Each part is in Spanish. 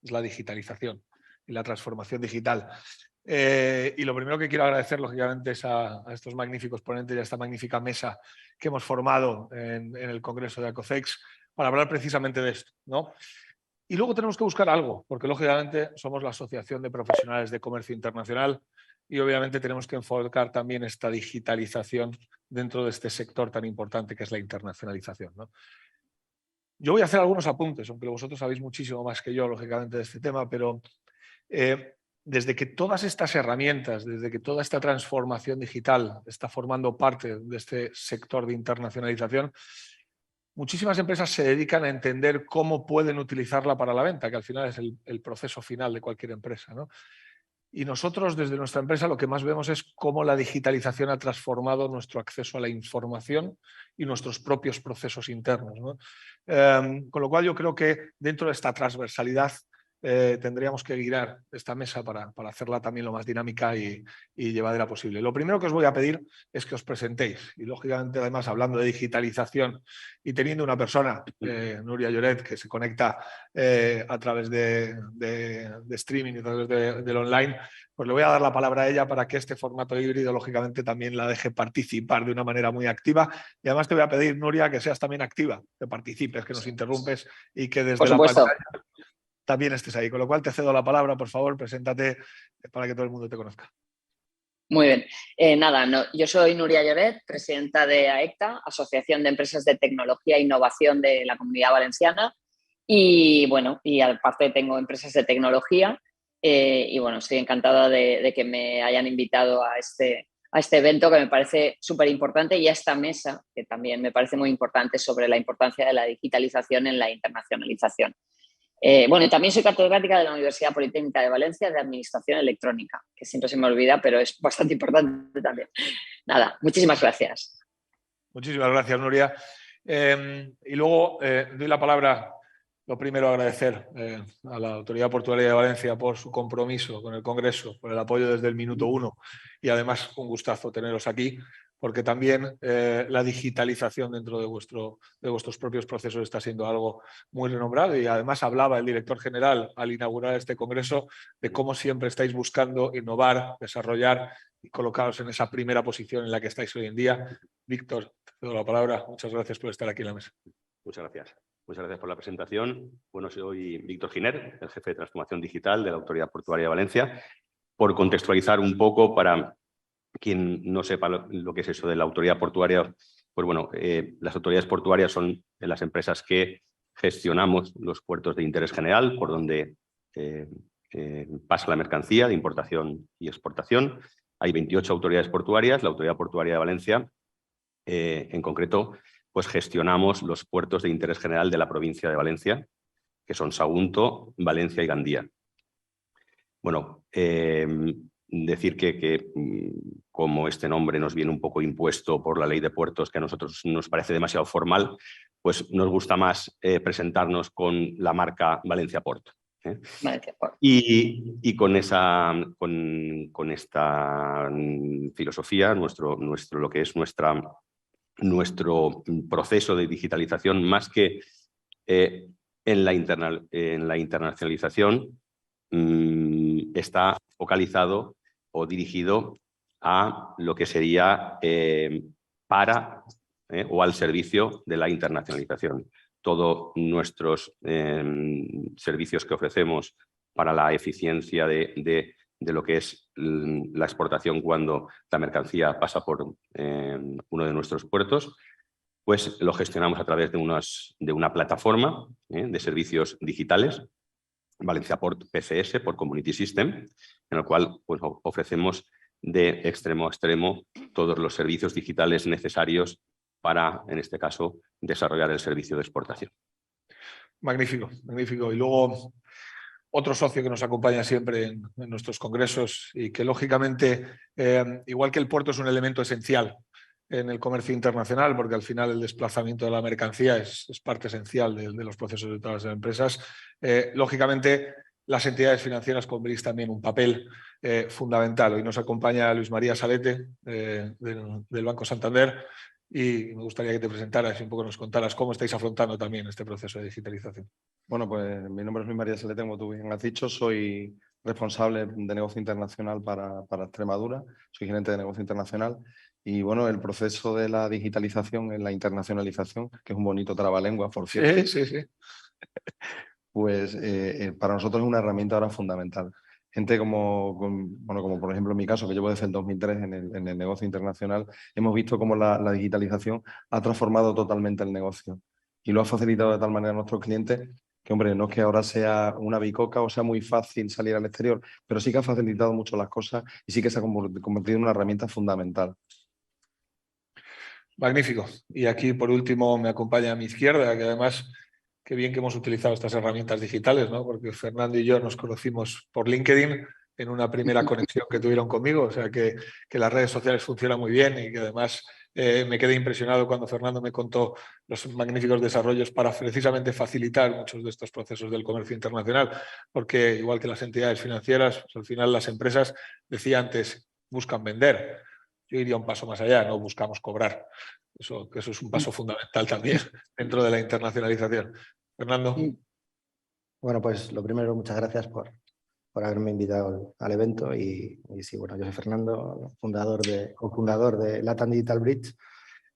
es la digitalización y la transformación digital. Y lo primero que quiero agradecer, lógicamente, es a estos magníficos ponentes y a esta magnífica mesa que hemos formado en el Congreso de ACOCEX para hablar precisamente de esto, ¿no? Y luego tenemos que buscar algo, porque lógicamente somos la Asociación de Profesionales de Comercio Internacional y obviamente tenemos que enfocar también esta digitalización dentro de este sector tan importante que es la internacionalización, ¿no? Yo voy a hacer algunos apuntes, aunque vosotros sabéis muchísimo más que yo, lógicamente, de este tema, pero desde que todas estas herramientas, desde que toda esta transformación digital está formando parte de este sector de internacionalización, muchísimas empresas se dedican a entender cómo pueden utilizarla para la venta, que al final es el proceso final de cualquier empresa, ¿no? Y nosotros desde nuestra empresa lo que más vemos es cómo la digitalización ha transformado nuestro acceso a la información y nuestros propios procesos internos, ¿no? Con lo cual yo creo que dentro de esta transversalidad tendríamos que guiar esta mesa para hacerla también lo más dinámica y llevadera posible. Lo primero que os voy a pedir es que os presentéis y lógicamente además hablando de digitalización y teniendo una persona, Núria Lloret, que se conecta a través de streaming y a través del online, pues le voy a dar la palabra a ella para que este formato híbrido lógicamente también la deje participar de una manera muy activa y además te voy a pedir, Núria, que seas también activa, que participes, que nos interrumpes y que desde Por la supuesto. pantalla también estés ahí. Con lo cual te cedo la palabra, por favor, preséntate para que todo el mundo te conozca. Muy bien. Yo soy Núria Lloret, presidenta de AECTA, Asociación de Empresas de Tecnología e Innovación de la Comunidad Valenciana. Y bueno, y aparte tengo empresas de tecnología y bueno, estoy encantada de que me hayan invitado a este evento que me parece súper importante y a esta mesa que también me parece muy importante sobre la importancia de la digitalización en la internacionalización. Bueno, y también soy catedrática de la Universidad Politécnica de Valencia de Administración Electrónica, que siempre se me olvida, pero es bastante importante también. Nada, muchísimas gracias. Muchísimas gracias, Núria. Y luego doy la palabra, lo primero agradecer a la Autoridad Portuaria de Valencia por su compromiso con el Congreso, por el apoyo desde el minuto uno y además un gustazo teneros aquí, porque también la digitalización dentro de vuestros propios procesos está siendo algo muy renombrado y además hablaba el director general al inaugurar este congreso de cómo siempre estáis buscando innovar, desarrollar y colocaros en esa primera posición en la que estáis hoy en día. Víctor, te cedo la palabra. Muchas gracias por estar aquí en la mesa. Muchas gracias. Muchas gracias por la presentación. Bueno, soy Víctor Giner, el jefe de transformación digital de la Autoridad Portuaria de Valencia. Por contextualizar un poco para quien no sepa lo que es eso de la autoridad portuaria, pues bueno, las autoridades portuarias son las empresas que gestionamos los puertos de interés general por donde pasa la mercancía de importación y exportación. Hay 28 autoridades portuarias, la Autoridad Portuaria de Valencia, en concreto, pues gestionamos los puertos de interés general de la provincia de Valencia, que son Sagunto, Valencia y Gandía. Bueno, decir que como este nombre nos viene un poco impuesto por la ley de puertos, que a nosotros nos parece demasiado formal, pues nos gusta más presentarnos con la marca Valencia Port. Valencia Port. Y con esta filosofía, lo que es nuestro proceso de digitalización, más que en la internacionalización, está focalizado o dirigido a lo que sería o al servicio de la internacionalización. Todos nuestros servicios que ofrecemos para la eficiencia de lo que es la exportación cuando la mercancía pasa por uno de nuestros puertos, pues lo gestionamos a través de una plataforma de servicios digitales, Valencia Port PCS, por Community System, en el cual pues, ofrecemos de extremo a extremo todos los servicios digitales necesarios para, en este caso, desarrollar el servicio de exportación. Magnífico, magnífico. Y luego otro socio que nos acompaña siempre en nuestros congresos y que lógicamente, igual que el puerto es un elemento esencial en el comercio internacional, porque al final el desplazamiento de la mercancía es parte esencial de los procesos de todas las empresas. Lógicamente, las entidades financieras cumplís también un papel fundamental. Hoy nos acompaña Luis María Salete, del Banco Santander, y me gustaría que te presentaras y un poco nos contaras cómo estáis afrontando también este proceso de digitalización. Bueno, pues mi nombre es Luis María Salete, como tú bien has dicho, soy responsable de negocio internacional para Extremadura, soy gerente de negocio internacional y bueno, el proceso de la digitalización en la internacionalización, que es un bonito trabalengua, por cierto, Sí. pues para nosotros es una herramienta ahora fundamental. Gente como por ejemplo en mi caso, que llevo desde el 2003 en el negocio internacional, hemos visto cómo la digitalización ha transformado totalmente el negocio y lo ha facilitado de tal manera a nuestros clientes que, hombre, no es que ahora sea una bicoca o sea muy fácil salir al exterior, pero sí que ha facilitado mucho las cosas y sí que se ha convertido en una herramienta fundamental. Magnífico. Y aquí, por último, me acompaña a mi izquierda, que además, qué bien que hemos utilizado estas herramientas digitales, ¿no? Porque Fernando y yo nos conocimos por LinkedIn en una primera conexión que tuvieron conmigo, o sea que las redes sociales funcionan muy bien y que además me quedé impresionado cuando Fernando me contó los magníficos desarrollos para precisamente facilitar muchos de estos procesos del comercio internacional, porque igual que las entidades financieras, pues al final las empresas, decía antes, buscan vender. Yo iría un paso más allá, no buscamos cobrar. Eso es un paso fundamental también dentro de la internacionalización. Fernando. Bueno, pues lo primero, muchas gracias por haberme invitado al evento y sí, bueno, yo soy Fernando, cofundador de Latam Digital Bridge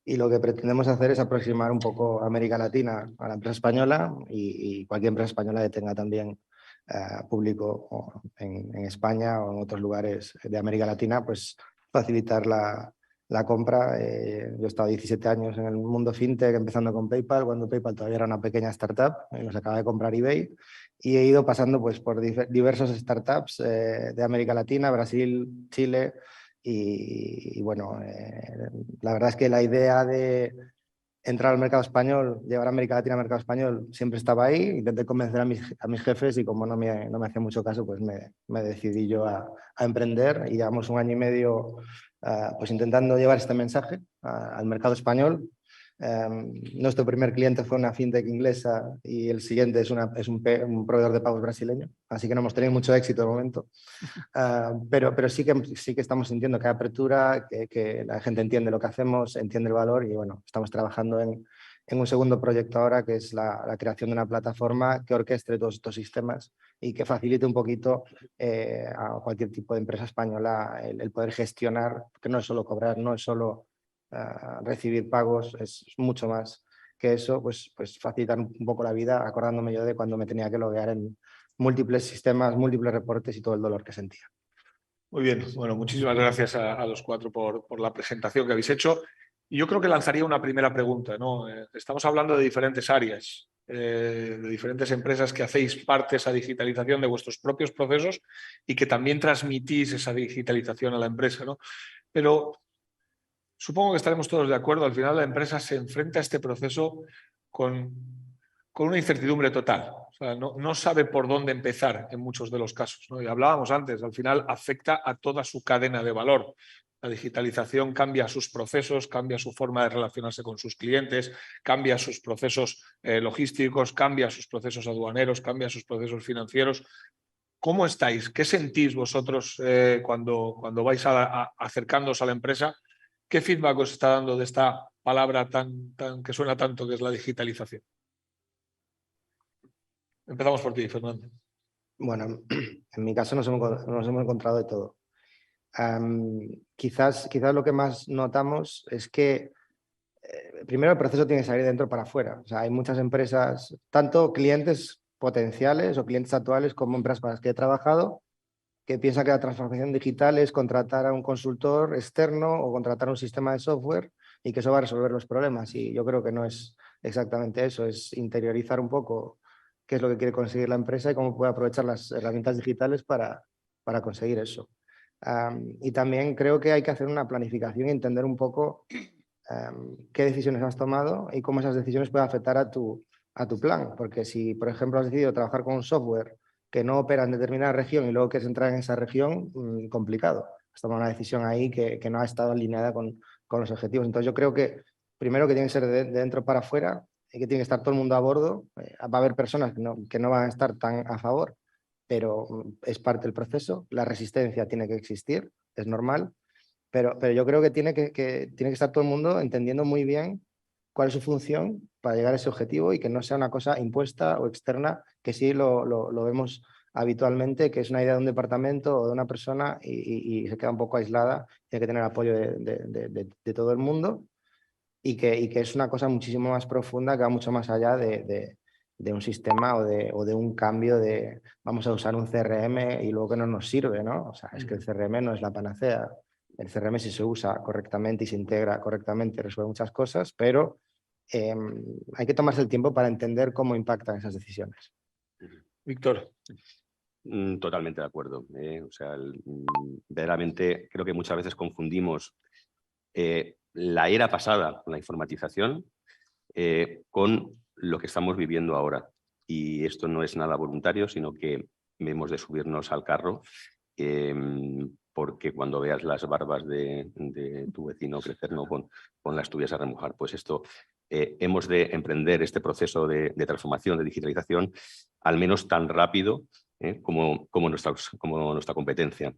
y lo que pretendemos hacer es aproximar un poco a América Latina a la empresa española y cualquier empresa española que tenga también público en España o en otros lugares de América Latina, pues facilitar la compra. Yo he estado 17 años en el mundo fintech, empezando con PayPal, cuando PayPal todavía era una pequeña startup, nos acaba de comprar eBay, y he ido pasando pues, por diversas startups de América Latina, Brasil, Chile, y bueno, la verdad es que la idea de entrar al mercado español, llevar a América Latina al mercado español, siempre estaba ahí. Intenté convencer a mis jefes y como no me hacía mucho caso, pues me decidí yo a emprender y llevamos 1 año y medio pues intentando llevar este mensaje al mercado español. Nuestro primer cliente fue una fintech inglesa y el siguiente es un proveedor de pagos brasileño, así que no hemos tenido mucho éxito de momento. Pero sí que estamos sintiendo que hay apertura, que la gente entiende lo que hacemos, entiende el valor y bueno, estamos trabajando en un segundo proyecto ahora que es la creación de una plataforma que orquestre todos estos sistemas y que facilite un poquito a cualquier tipo de empresa española el poder gestionar, que no es solo cobrar, no es solo recibir pagos, es mucho más que eso, pues facilitar un poco la vida, acordándome yo de cuando me tenía que loguear en múltiples sistemas, múltiples reportes y todo el dolor que sentía. Muy bien, bueno, muchísimas gracias a los 4 por la presentación que habéis hecho. Y yo creo que lanzaría una primera pregunta, ¿no? Estamos hablando de diferentes áreas, de diferentes empresas que hacéis parte de esa digitalización de vuestros propios procesos y que también transmitís esa digitalización a la empresa, ¿no? Pero supongo que estaremos todos de acuerdo, al final la empresa se enfrenta a este proceso con una incertidumbre total. O sea, no sabe por dónde empezar en muchos de los casos, ¿no? Y hablábamos antes, al final afecta a toda su cadena de valor. La digitalización cambia sus procesos, cambia su forma de relacionarse con sus clientes, cambia sus procesos logísticos, cambia sus procesos aduaneros, cambia sus procesos financieros. ¿Cómo estáis? ¿Qué sentís vosotros cuando vais acercándoos a la empresa? ¿Qué feedback os está dando de esta palabra tan que suena tanto, que es la digitalización? Empezamos por ti, Fernando. Bueno, en mi caso nos hemos encontrado de todo. Quizás lo que más notamos es que primero el proceso tiene que salir de dentro para afuera. O sea, hay muchas empresas, tanto clientes potenciales o clientes actuales como empresas para las que he trabajado, que piensan que la transformación digital es contratar a un consultor externo o contratar un sistema de software y que eso va a resolver los problemas. Y yo creo que no es exactamente eso, es interiorizar un poco qué es lo que quiere conseguir la empresa y cómo puede aprovechar las herramientas digitales para conseguir eso. Y también creo que hay que hacer una planificación y entender un poco qué decisiones has tomado y cómo esas decisiones pueden afectar a tu plan. Porque si, por ejemplo, has decidido trabajar con un software que no opera en determinada región y luego quieres entrar en esa región, complicado. Has tomado una decisión ahí que no ha estado alineada con los objetivos. Entonces yo creo que primero que tiene que ser de dentro para afuera y que tiene que estar todo el mundo a bordo. Va a haber personas que no van a estar tan a favor, pero es parte del proceso. La resistencia tiene que existir, es normal. pero yo creo que tiene que estar todo el mundo entendiendo muy bien cuál es su función para llegar a ese objetivo y que no sea una cosa impuesta o externa, que sí lo vemos habitualmente, que es una idea de un departamento o de una persona y se queda un poco aislada, tiene que tener apoyo de todo el mundo y que es una cosa muchísimo más profunda que va mucho más allá de un sistema o de un cambio de vamos a usar un CRM y luego que no nos sirve, ¿no? O sea, es que el CRM no es la panacea. El CRM si se usa correctamente y se integra correctamente resuelve muchas cosas, pero hay que tomarse el tiempo para entender cómo impactan esas decisiones. Víctor. Totalmente de acuerdo. O sea, verdaderamente creo que muchas veces confundimos la era pasada con la informatización con lo que estamos viviendo ahora. Y esto no es nada voluntario, sino que hemos de subirnos al carro porque cuando veas las barbas de tu vecino crecer, no con las tuyas a remojar. Pues esto hemos de emprender este proceso de transformación, de digitalización, al menos tan rápido como nuestra competencia.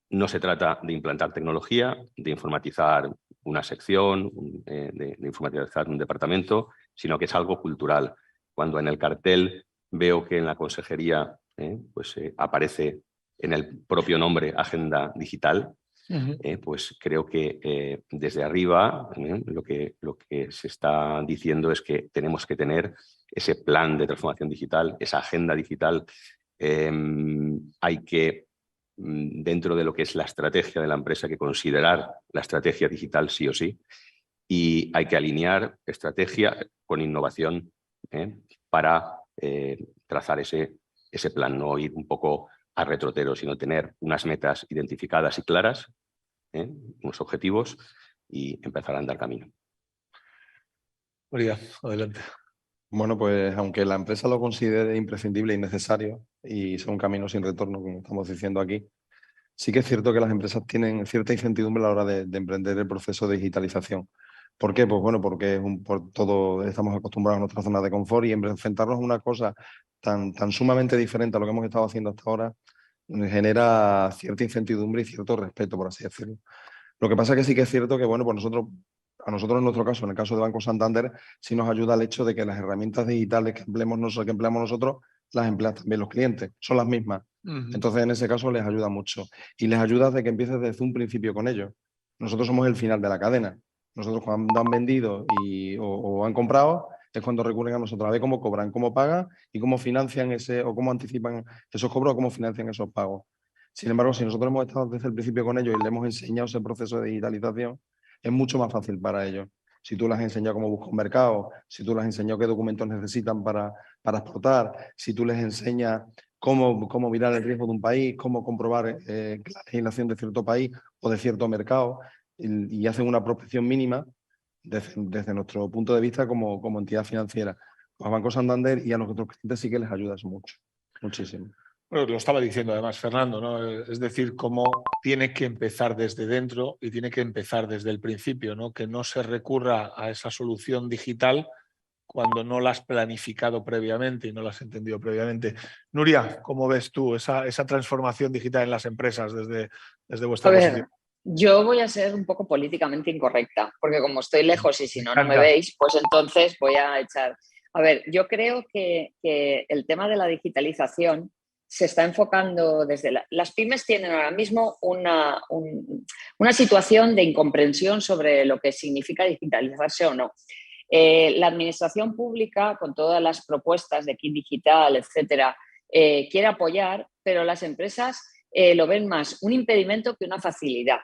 No se trata de implantar tecnología, de informatizar una sección, de informatizar un departamento, sino que es algo cultural. Cuando en el cartel veo que en la consejería aparece en el propio nombre Agenda Digital, pues creo que desde arriba lo que se está diciendo es que tenemos que tener ese plan de transformación digital, esa agenda digital. Hay que, dentro de lo que es la estrategia de la empresa, que considerar la estrategia digital sí o sí, y hay que alinear estrategia con innovación para trazar ese plan, no ir un poco a retrotero, sino tener unas metas identificadas y claras, unos objetivos y empezar a andar camino. María, adelante. Bueno, pues aunque la empresa lo considere imprescindible y necesario y sea un camino sin retorno, como estamos diciendo aquí, sí que es cierto que las empresas tienen cierta incertidumbre a la hora de emprender el proceso de digitalización. ¿Por qué? Pues bueno, porque por todo estamos acostumbrados a nuestra zona de confort y enfrentarnos a una cosa tan sumamente diferente a lo que hemos estado haciendo hasta ahora genera cierta incertidumbre y cierto respeto, por así decirlo. Lo que pasa es que sí que es cierto que, bueno, pues a nosotros en nuestro caso, en el caso de Banco Santander, sí nos ayuda el hecho de que las herramientas digitales que empleamos nosotros, las emplean también los clientes, son las mismas. Entonces, en ese caso les ayuda mucho. Y les ayuda de que empieces desde un principio con ellos. Nosotros somos el final de la cadena. Nosotros cuando han vendido o han comprado, es cuando recurren a nosotros a ver cómo cobran, cómo pagan y cómo financian o cómo anticipan esos cobros o cómo financian esos pagos. Sin embargo, si nosotros hemos estado desde el principio con ellos y les hemos enseñado ese proceso de digitalización, es mucho más fácil para ellos. Si tú les has enseñado cómo buscar un mercado, si tú les has enseñado qué documentos necesitan para exportar, si tú les enseñas cómo mirar el riesgo de un país, cómo comprobar la legislación de cierto país o de cierto mercado y hacen una prospección mínima desde nuestro punto de vista como entidad financiera. A Banco Santander y a los otros clientes sí que les ayuda eso mucho, muchísimo. Bueno, lo estaba diciendo además Fernando, ¿no? Es decir, cómo tiene que empezar desde dentro y tiene que empezar desde el principio, ¿no? Que no se recurra a esa solución digital cuando no la has planificado previamente y no la has entendido previamente. Nuria, ¿cómo ves tú esa transformación digital en las empresas desde vuestra posición? Yo voy a ser un poco políticamente incorrecta, porque como estoy lejos y si no me veis, pues entonces voy a echar... A ver, yo creo que el tema de la digitalización se está enfocando desde... Las pymes tienen ahora mismo una situación de incomprensión sobre lo que significa digitalizarse o no. La administración pública, con todas las propuestas de Kit Digital, etcétera, quiere apoyar, pero las empresas lo ven más un impedimento que una facilidad.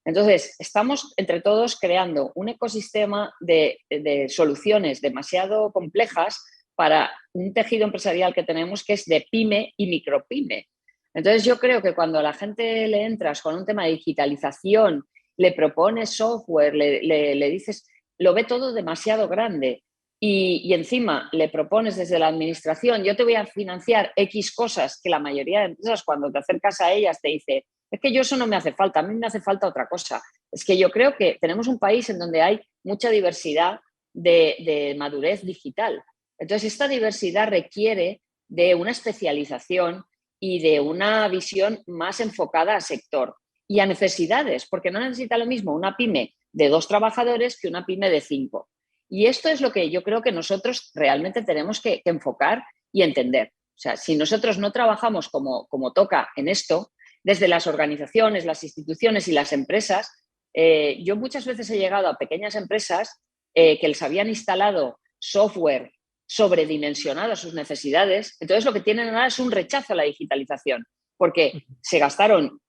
Entonces, estamos entre todos creando un ecosistema de soluciones demasiado complejas para un tejido empresarial que tenemos que es de pyme y micropyme. Entonces, yo creo que cuando a la gente le entras con un tema de digitalización, le propones software, le dices, lo ve todo demasiado grande y encima le propones desde la administración, yo te voy a financiar X cosas que la mayoría de empresas cuando te acercas a ellas te dice, es que yo eso no me hace falta, a mí me hace falta otra cosa. Es que yo creo que tenemos un país en donde hay mucha diversidad de madurez digital. Entonces, esta diversidad requiere de una especialización y de una visión más enfocada a sector y a necesidades, porque no necesita lo mismo una pyme de 2 trabajadores que una pyme de 5. Y esto es lo que yo creo que nosotros realmente tenemos que enfocar y entender. O sea, si nosotros no trabajamos como toca en esto, desde las organizaciones, las instituciones y las empresas, yo muchas veces he llegado a pequeñas empresas que les habían instalado software sobredimensionado a sus necesidades. Entonces lo que tienen ahora es un rechazo a la digitalización, porque se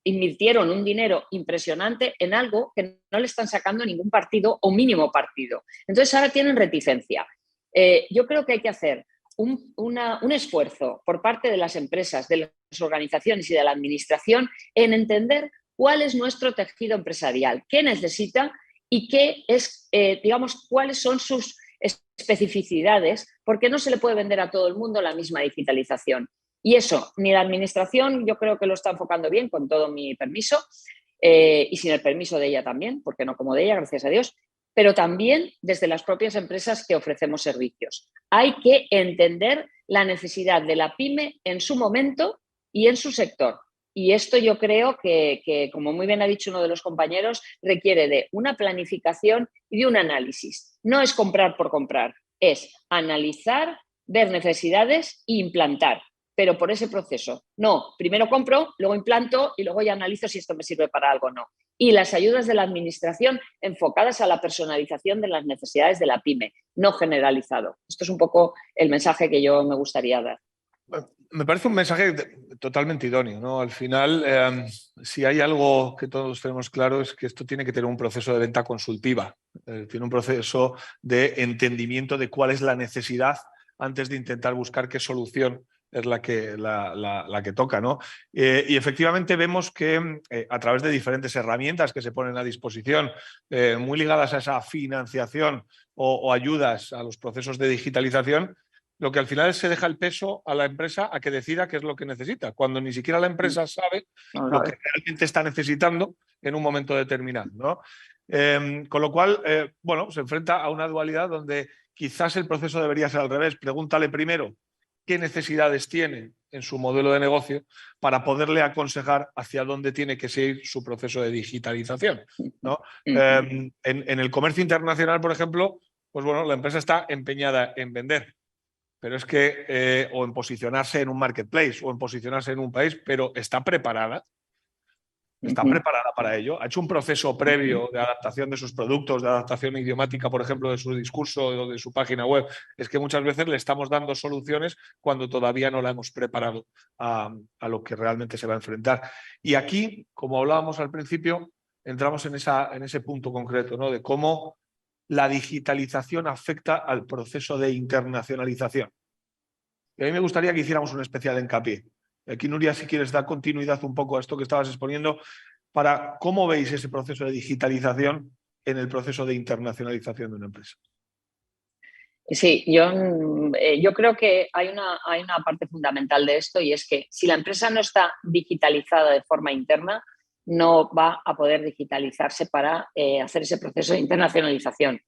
invirtieron un dinero impresionante en algo que no le están sacando ningún partido o mínimo partido. Entonces ahora tienen reticencia. Yo creo que hay que hacer un esfuerzo por parte de las empresas, de las organizaciones y de la administración en entender cuál es nuestro tejido empresarial, qué necesita y qué es, digamos, cuáles son sus especificidades, porque no se le puede vender a todo el mundo la misma digitalización. Y eso, ni la administración yo creo que lo está enfocando bien, con todo mi permiso, y sin el permiso de ella también, porque no como de ella, gracias a Dios, pero también desde las propias empresas que ofrecemos servicios. Hay que entender la necesidad de la pyme en su momento y en su sector. Y esto yo creo que, como muy bien ha dicho uno de los compañeros, requiere de una planificación y de un análisis. No es comprar por comprar, es analizar, ver necesidades e implantar, pero por ese proceso. No, primero compro, luego implanto y luego ya analizo si esto me sirve para algo o no. Y las ayudas de la administración enfocadas a la personalización de las necesidades de la pyme, no generalizado. Esto es un poco el mensaje que yo me gustaría dar. Me parece un mensaje totalmente idóneo, ¿no? Al final, si hay algo que todos tenemos claro es que esto tiene que tener un proceso de venta consultiva, tiene un proceso de entendimiento de cuál es la necesidad antes de intentar buscar qué solución es la que toca, ¿no? Y efectivamente vemos que a través de diferentes herramientas que se ponen a disposición, muy ligadas a esa financiación o ayudas a los procesos de digitalización, lo que al final se deja el peso a la empresa a que decida qué es lo que necesita, cuando ni siquiera la empresa sabe lo que realmente está necesitando en un momento determinado, ¿no? Con lo cual, bueno, se enfrenta a una dualidad donde quizás el proceso debería ser al revés. Pregúntale primero qué necesidades tiene en su modelo de negocio para poderle aconsejar hacia dónde tiene que seguir su proceso de digitalización, ¿no? En el comercio internacional, por ejemplo, pues bueno, la empresa está empeñada en vender, pero es que, o en posicionarse en un marketplace o en posicionarse en un país, pero está preparada para ello. Ha hecho un proceso previo de adaptación de sus productos, de adaptación idiomática, por ejemplo, de su discurso o de su página web. Es que muchas veces le estamos dando soluciones cuando todavía no la hemos preparado a lo que realmente se va a enfrentar. Y aquí, como hablábamos al principio, entramos en ese punto concreto, ¿no? De cómo la digitalización afecta al proceso de internacionalización. Y a mí me gustaría que hiciéramos un especial hincapié. Aquí, Nuria, si quieres dar continuidad un poco a esto que estabas exponiendo, para cómo veis ese proceso de digitalización en el proceso de internacionalización de una empresa. Sí, yo creo que hay una parte fundamental de esto, y es que si la empresa no está digitalizada de forma interna, no va a poder digitalizarse para hacer ese proceso de internacionalización.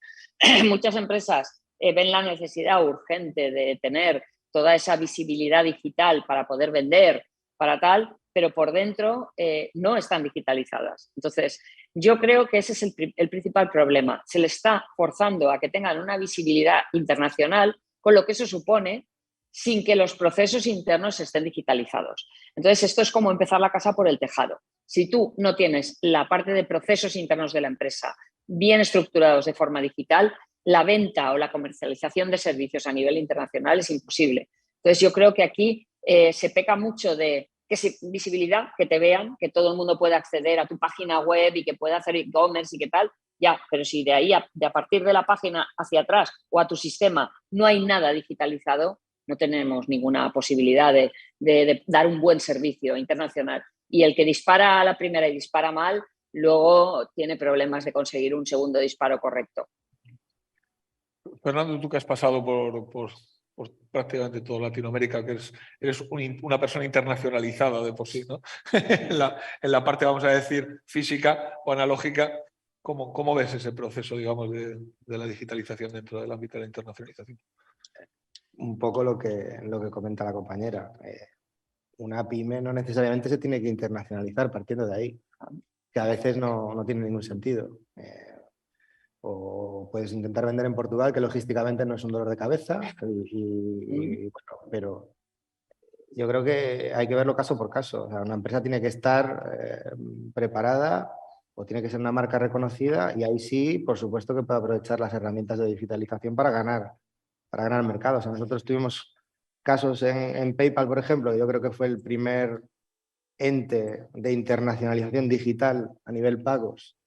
Muchas empresas ven la necesidad urgente de tener toda esa visibilidad digital para poder vender, para tal, pero por dentro no están digitalizadas. Entonces, yo creo que ese es el principal problema. Se le está forzando a que tengan una visibilidad internacional, con lo que eso supone, sin que los procesos internos estén digitalizados. Entonces, esto es como empezar la casa por el tejado. Si tú no tienes la parte de procesos internos de la empresa bien estructurados de forma digital, la venta o la comercialización de servicios a nivel internacional es imposible. Entonces, yo creo que aquí se peca mucho de visibilidad, que te vean, que todo el mundo pueda acceder a tu página web y que pueda hacer e-commerce y qué tal, ya, pero si de ahí, a partir de la página hacia atrás o a tu sistema no hay nada digitalizado, no tenemos ninguna posibilidad de dar un buen servicio internacional. Y el que dispara a la primera y dispara mal, luego tiene problemas de conseguir un segundo disparo correcto. Fernando, tú que has pasado por prácticamente toda Latinoamérica, que eres una persona internacionalizada de por sí, ¿no? en la parte, vamos a decir, física o analógica, ¿cómo ves ese proceso, digamos, de la digitalización dentro del ámbito de la internacionalización? Un poco lo que comenta la compañera. una pyme no necesariamente se tiene que internacionalizar partiendo de ahí, que a veces no tiene ningún sentido. O puedes intentar vender en Portugal, que logísticamente no es un dolor de cabeza, bueno, pero yo creo que hay que verlo caso por caso. O sea, una empresa tiene que estar preparada o tiene que ser una marca reconocida, y ahí sí, por supuesto, que puede aprovechar las herramientas de digitalización para ganar mercado. O sea, nosotros tuvimos casos en PayPal, por ejemplo. Yo creo que fue el primer ente de internacionalización digital a nivel pagos,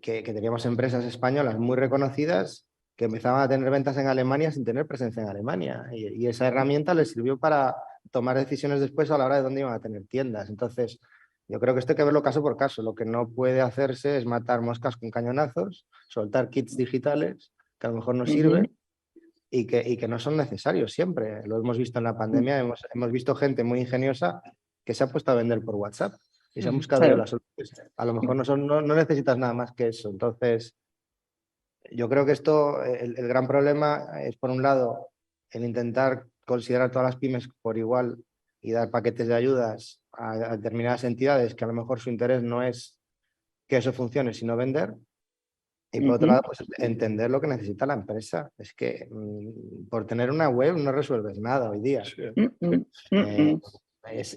que teníamos empresas españolas muy reconocidas que empezaban a tener ventas en Alemania sin tener presencia en Alemania. Y esa herramienta les sirvió para tomar decisiones después a la hora de dónde iban a tener tiendas. Entonces, yo creo que esto hay que verlo caso por caso. Lo que no puede hacerse es matar moscas con cañonazos, soltar kits digitales que a lo mejor no sirven y que no son necesarios siempre. Lo hemos visto en la pandemia, hemos visto gente muy ingeniosa que se ha puesto a vender por WhatsApp y se han buscado las soluciones. A lo mejor no necesitas nada más que eso. Entonces, yo creo que esto, el gran problema es, por un lado, el intentar considerar todas las pymes por igual y dar paquetes de ayudas a determinadas entidades que a lo mejor su interés no es que eso funcione, sino vender. Y por otro lado, pues entender lo que necesita la empresa. Es que por tener una web no resuelves nada hoy día.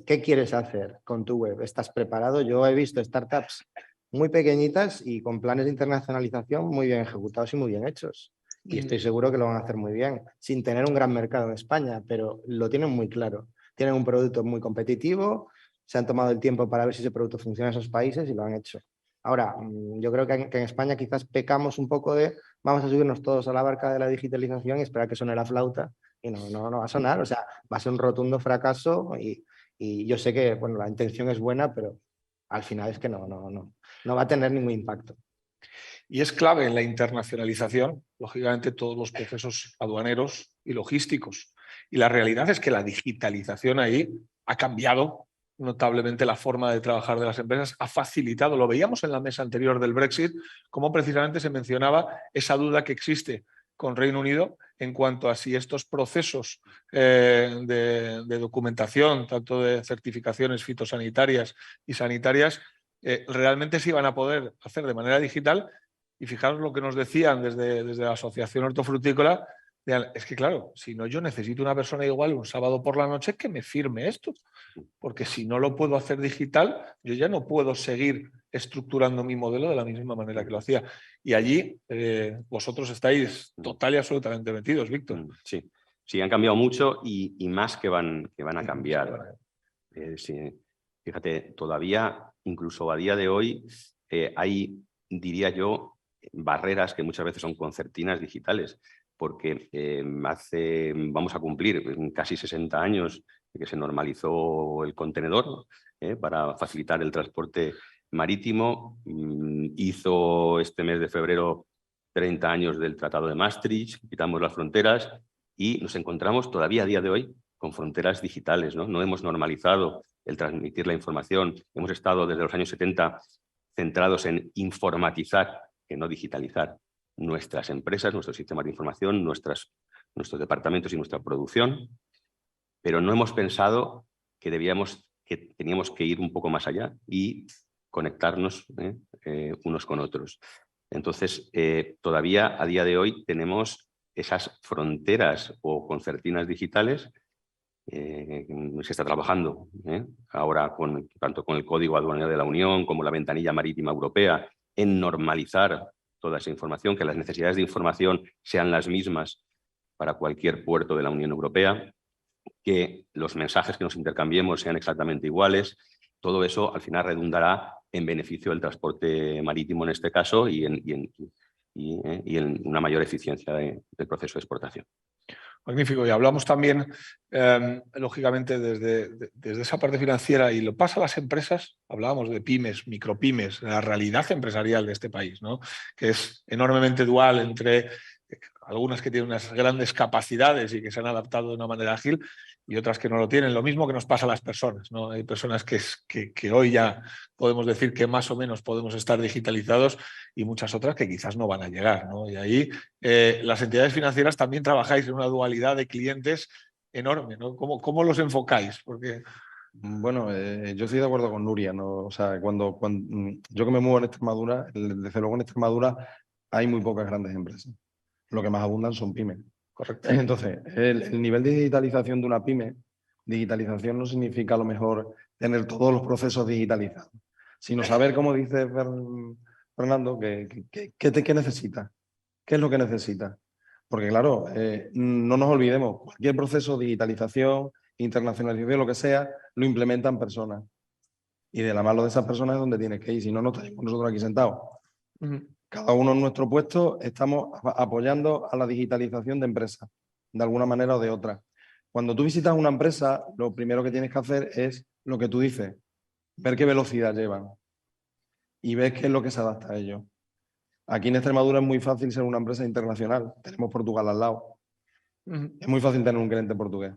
¿Qué quieres hacer con tu web? ¿Estás preparado? Yo he visto startups muy pequeñitas y con planes de internacionalización muy bien ejecutados y muy bien hechos. Y estoy seguro que lo van a hacer muy bien, sin tener un gran mercado en España, pero lo tienen muy claro. Tienen un producto muy competitivo, se han tomado el tiempo para ver si ese producto funciona en esos países y lo han hecho. Ahora, yo creo que en España quizás pecamos un poco de vamos a subirnos todos a la barca de la digitalización y esperar que suene la flauta, y no va a sonar. O sea, va a ser un rotundo fracaso, y yo sé que, bueno, la intención es buena, pero al final es que no va a tener ningún impacto. Y es clave en la internacionalización, lógicamente, todos los procesos aduaneros y logísticos. Y la realidad es que la digitalización ahí ha cambiado notablemente la forma de trabajar de las empresas, ha facilitado, lo veíamos en la mesa anterior del Brexit, cómo precisamente se mencionaba esa duda que existe con Reino Unido en cuanto a si estos procesos de documentación, tanto de certificaciones fitosanitarias y sanitarias, realmente se iban a poder hacer de manera digital. Y fijaros lo que nos decían desde la Asociación Hortofrutícola, es que claro, si no, yo necesito una persona igual un sábado por la noche que me firme esto, porque si no lo puedo hacer digital, yo ya no puedo seguir estructurando mi modelo de la misma manera que lo hacía. Y allí vosotros estáis total y absolutamente metidos, Víctor. Sí, han cambiado mucho y más que van a cambiar. Sí. Fíjate, todavía, incluso a día de hoy, hay, diría yo, barreras que muchas veces son concertinas digitales, porque vamos a cumplir casi 60 años de que se normalizó el contenedor para facilitar el transporte marítimo. Hizo este mes de febrero 30 años del Tratado de Maastricht, quitamos las fronteras y nos encontramos todavía a día de hoy con fronteras digitales, ¿no? No hemos normalizado el transmitir la información. Hemos estado desde los años 70 centrados en informatizar, que no digitalizar, nuestras empresas, nuestros sistemas de información, nuestros departamentos y nuestra producción, pero no hemos pensado que teníamos que ir un poco más allá y conectarnos unos con otros. Entonces, todavía a día de hoy tenemos esas fronteras o concertinas digitales. Se está trabajando ahora tanto con el Código Aduanero de la Unión como la Ventanilla Marítima Europea en normalizar toda esa información, que las necesidades de información sean las mismas para cualquier puerto de la Unión Europea, que los mensajes que nos intercambiemos sean exactamente iguales. Todo eso al final redundará en beneficio del transporte marítimo en este caso y en una mayor eficiencia del proceso de exportación. Magnífico. Y hablamos también, lógicamente, desde esa parte financiera, y lo pasa a las empresas. Hablábamos de pymes, micropymes, la realidad empresarial de este país, ¿no? Que es enormemente dual entre algunas que tienen unas grandes capacidades y que se han adaptado de una manera ágil y otras que no lo tienen. Lo mismo que nos pasa a las personas, ¿no? Hay personas que hoy ya podemos decir que más o menos podemos estar digitalizados y muchas otras que quizás no van a llegar, ¿no? Y ahí las entidades financieras también trabajáis en una dualidad de clientes enorme, ¿no? ¿Cómo los enfocáis? Porque Bueno, yo estoy de acuerdo con Nuria, ¿no? O sea, yo que me muevo en Extremadura, desde luego en Extremadura hay muy pocas grandes empresas. Lo que más abundan son pymes. Correcto. Entonces, el nivel de digitalización de una pyme, digitalización no significa a lo mejor tener todos los procesos digitalizados, sino saber, como dice Fernando, qué necesita, qué es lo que necesita. Porque claro, no nos olvidemos, cualquier proceso de digitalización, internacionalización, lo que sea, lo implementan personas. Y de la mano de esas personas es donde tienes que ir, si no, no estaríamos nosotros aquí sentados. Cada uno en nuestro puesto estamos apoyando a la digitalización de empresas, de alguna manera o de otra. Cuando tú visitas una empresa, lo primero que tienes que hacer es lo que tú dices, ver qué velocidad llevan y ver qué es lo que se adapta a ellos. Aquí en Extremadura es muy fácil ser una empresa internacional, tenemos Portugal al lado. Es muy fácil tener un cliente portugués.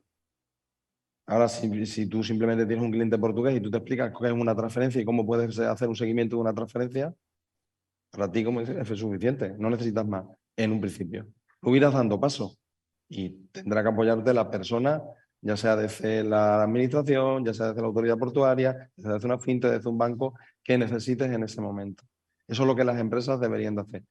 Ahora, si tú simplemente tienes un cliente portugués y tú te explicas qué es una transferencia y cómo puedes hacer un seguimiento de una transferencia, para ti, como dices, es suficiente, no necesitas más en un principio. Tú irás dando paso y tendrá que apoyarte la persona, ya sea desde la administración, ya sea desde la autoridad portuaria, ya sea desde una fintech, desde un banco, que necesites en ese momento. Eso es lo que las empresas deberían de hacer.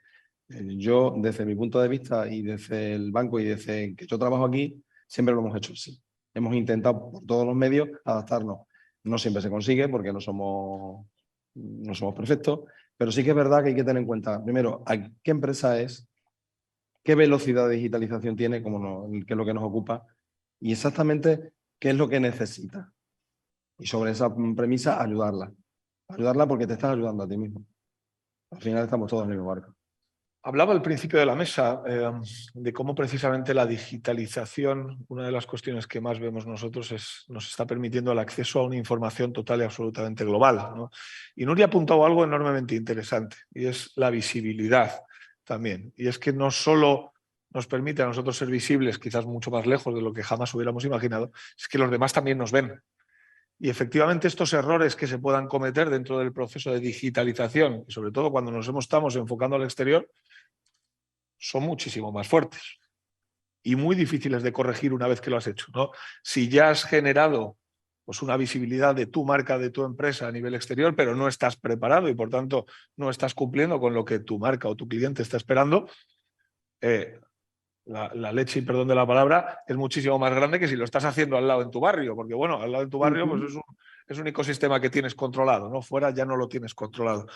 Yo, desde mi punto de vista y desde el banco y desde que yo trabajo aquí, siempre lo hemos hecho así. Hemos intentado por todos los medios adaptarnos. No siempre se consigue porque no somos perfectos, pero sí que es verdad que hay que tener en cuenta, primero, qué empresa es, qué velocidad de digitalización tiene, qué es lo que nos ocupa, y exactamente qué es lo que necesita. Y sobre esa premisa, ayudarla. Ayudarla porque te estás ayudando a ti mismo. Al final estamos todos en el mismo barco. Hablaba al principio de la mesa de cómo precisamente la digitalización, una de las cuestiones que más vemos nosotros, nos está permitiendo el acceso a una información total y absolutamente global, ¿no? Y Nuria ha apuntado algo enormemente interesante, y es la visibilidad también. Y es que no solo nos permite a nosotros ser visibles, quizás mucho más lejos de lo que jamás hubiéramos imaginado, es que los demás también nos ven. Y efectivamente estos errores que se puedan cometer dentro del proceso de digitalización, y sobre todo cuando nos estamos enfocando al exterior, son muchísimo más fuertes y muy difíciles de corregir una vez que lo has hecho, ¿no? Si ya has generado pues, una visibilidad de tu marca, de tu empresa a nivel exterior, pero no estás preparado y por tanto no estás cumpliendo con lo que tu marca o tu cliente está esperando, la leche, y perdón de la palabra, es muchísimo más grande que si lo estás haciendo al lado en tu barrio, porque bueno, al lado en tu barrio pues es un ecosistema que tienes controlado, ¿no? Fuera ya no lo tienes controlado.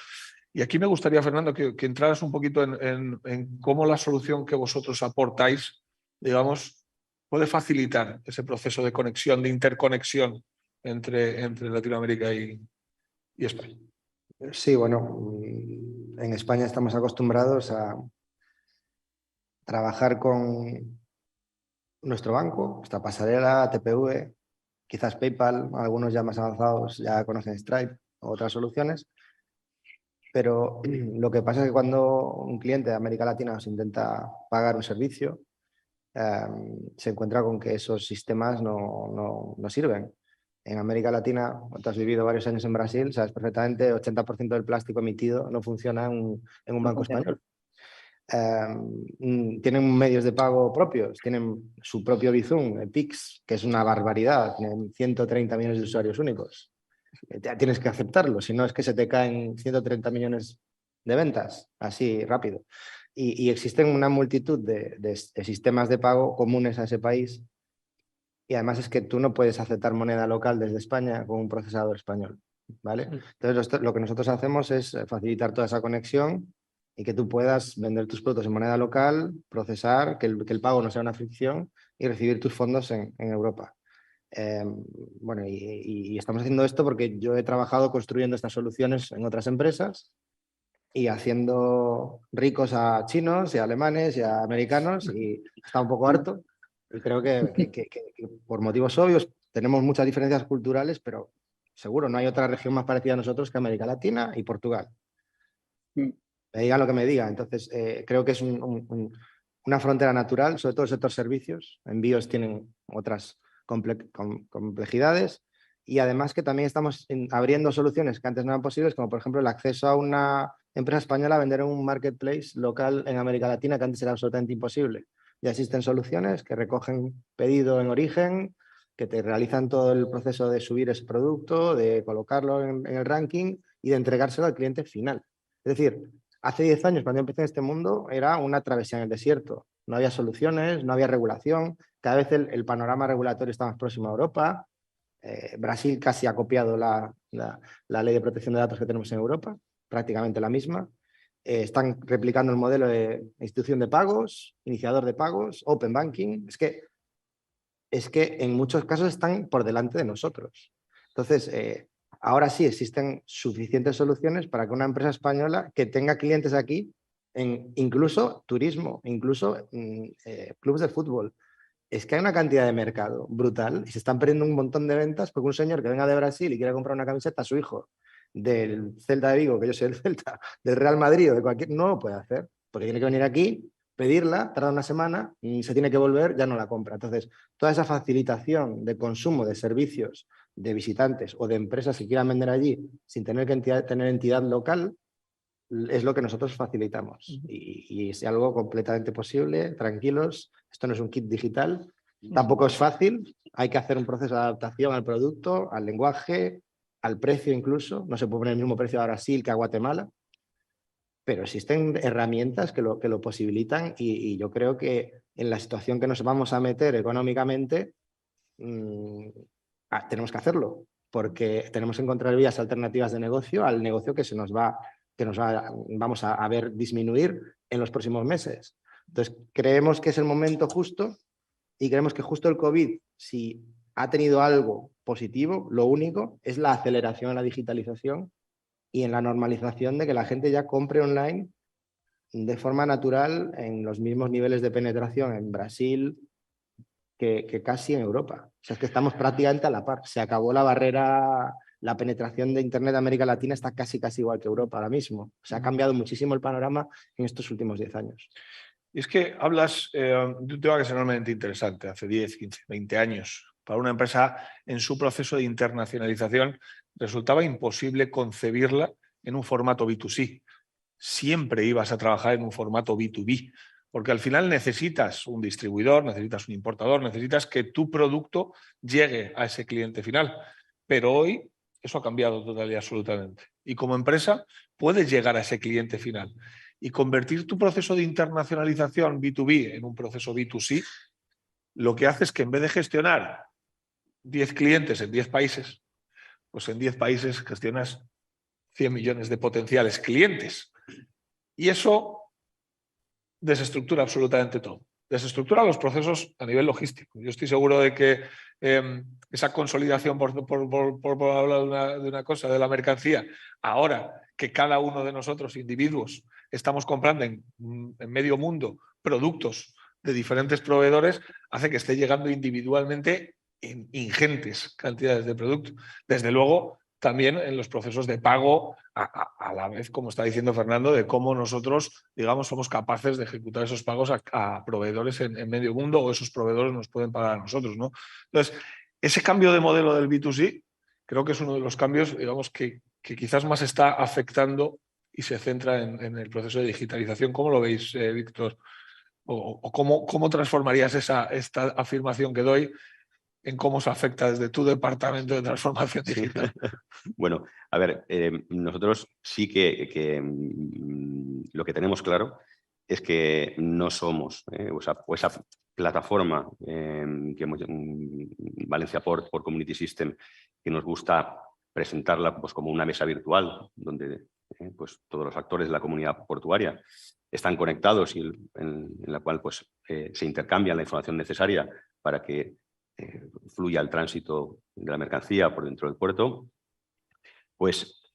Y aquí me gustaría, Fernando, que entraras un poquito en cómo la solución que vosotros aportáis, digamos, puede facilitar ese proceso de conexión, de interconexión entre Latinoamérica y España. Sí, bueno, en España estamos acostumbrados a trabajar con nuestro banco, esta Pasarela, TPV, quizás PayPal, algunos ya más avanzados ya conocen Stripe o otras soluciones, pero lo que pasa es que cuando un cliente de América Latina nos intenta pagar un servicio, se encuentra con que esos sistemas no sirven. En América Latina, tú has vivido varios años en Brasil, sabes perfectamente, 80% del plástico emitido no funciona en un banco español. Tienen medios de pago propios, tienen su propio Bizum, Pix, que es una barbaridad, tienen 130 millones de usuarios únicos. Tienes que aceptarlo, si no es que se te caen 130 millones de ventas, así rápido. Y existen una multitud de sistemas de pago comunes a ese país, y además es que tú no puedes aceptar moneda local desde España con un procesador español, ¿vale? Entonces lo que nosotros hacemos es facilitar toda esa conexión y que tú puedas vender tus productos en moneda local, procesar, que el pago no sea una fricción y recibir tus fondos en Europa. Bueno, y estamos haciendo esto porque yo he trabajado construyendo estas soluciones en otras empresas y haciendo ricos a chinos y a alemanes y a americanos, y está un poco harto. Y creo que por motivos obvios tenemos muchas diferencias culturales, pero seguro no hay otra región más parecida a nosotros que América Latina y Portugal. Me digan lo que me digan. Entonces, creo que es una frontera natural, sobre todo el sector servicios. Envíos tienen otras complejidades, y además que también estamos abriendo soluciones que antes no eran posibles, como por ejemplo el acceso a una empresa española a vender en un marketplace local en América Latina, que antes era absolutamente imposible. Ya existen soluciones que recogen pedido en origen, que te realizan todo el proceso de subir ese producto, de colocarlo en el ranking y de entregárselo al cliente final. Es decir, hace 10 años, cuando yo empecé en este mundo, era una travesía en el desierto. No había soluciones, no había regulación. Cada vez el panorama regulatorio está más próximo a Europa. Brasil casi ha copiado la ley de protección de datos que tenemos en Europa, prácticamente la misma. Están replicando el modelo de institución de pagos, iniciador de pagos, open banking. Es que en muchos casos están por delante de nosotros. Entonces, ahora sí existen suficientes soluciones para que una empresa española que tenga clientes aquí, en incluso turismo, incluso clubes de fútbol, es que hay una cantidad de mercado brutal y se están perdiendo un montón de ventas porque un señor que venga de Brasil y quiere comprar una camiseta a su hijo del Celta de Vigo, que yo soy del Celta, del Real Madrid o de cualquier, no lo puede hacer porque tiene que venir aquí, pedirla, tarda una semana y se tiene que volver, ya no la compra. Entonces, toda esa facilitación de consumo de servicios de visitantes o de empresas que quieran vender allí sin tener que tener entidad local es lo que nosotros facilitamos y es algo completamente posible, tranquilos, esto no es un kit digital, tampoco es fácil, hay que hacer un proceso de adaptación al producto, al lenguaje, al precio incluso, no se puede poner el mismo precio a Brasil que a Guatemala, pero existen herramientas que lo posibilitan y yo creo que en la situación que nos vamos a meter económicamente tenemos que hacerlo, porque tenemos que encontrar vías alternativas de negocio al negocio que vamos a ver disminuir en los próximos meses. Entonces, creemos que es el momento justo y creemos que justo el COVID, si ha tenido algo positivo, lo único es la aceleración en la digitalización y en la normalización de que la gente ya compre online de forma natural en los mismos niveles de penetración en Brasil que casi en Europa. O sea, es que estamos prácticamente a la par. Se acabó la barrera, la penetración de Internet de América Latina está casi igual que Europa ahora mismo. Se ha cambiado muchísimo el panorama en estos últimos 10 años. Y es que hablas de un tema que es enormemente interesante. Hace 10, 15, 20 años, para una empresa en su proceso de internacionalización, resultaba imposible concebirla en un formato B2C. Siempre ibas a trabajar en un formato B2B, porque al final necesitas un distribuidor, necesitas un importador, necesitas que tu producto llegue a ese cliente final. Pero hoy eso ha cambiado total y absolutamente. Y como empresa puedes llegar a ese cliente final. Y convertir tu proceso de internacionalización B2B en un proceso B2C, lo que hace es que en vez de gestionar 10 clientes en 10 países, pues en 10 países gestionas 100 millones de potenciales clientes. Y eso desestructura absolutamente todo. Desestructura los procesos a nivel logístico. Yo estoy seguro de que esa consolidación, por hablar de una cosa, de la mercancía, ahora que cada uno de nosotros, individuos, estamos comprando en medio mundo productos de diferentes proveedores, hace que esté llegando individualmente en ingentes cantidades de productos. Desde luego, también en los procesos de pago, a la vez, como está diciendo Fernando, de cómo nosotros, digamos, somos capaces de ejecutar esos pagos a proveedores en medio mundo o esos proveedores nos pueden pagar a nosotros, ¿no? Entonces, ese cambio de modelo del B2C creo que es uno de los cambios, digamos, que quizás más está afectando y se centra en el proceso de digitalización. ¿Cómo lo veis, Víctor? ¿O cómo transformarías esta afirmación que doy en cómo se afecta desde tu departamento de transformación digital? Bueno, a ver, nosotros sí que lo que tenemos claro es que no somos esa plataforma que Valencia Port por Community System, que nos gusta presentarla pues, como una mesa virtual donde pues, todos los actores de la comunidad portuaria están conectados y en la cual pues, se intercambia la información necesaria para que fluya el tránsito de la mercancía por dentro del puerto, pues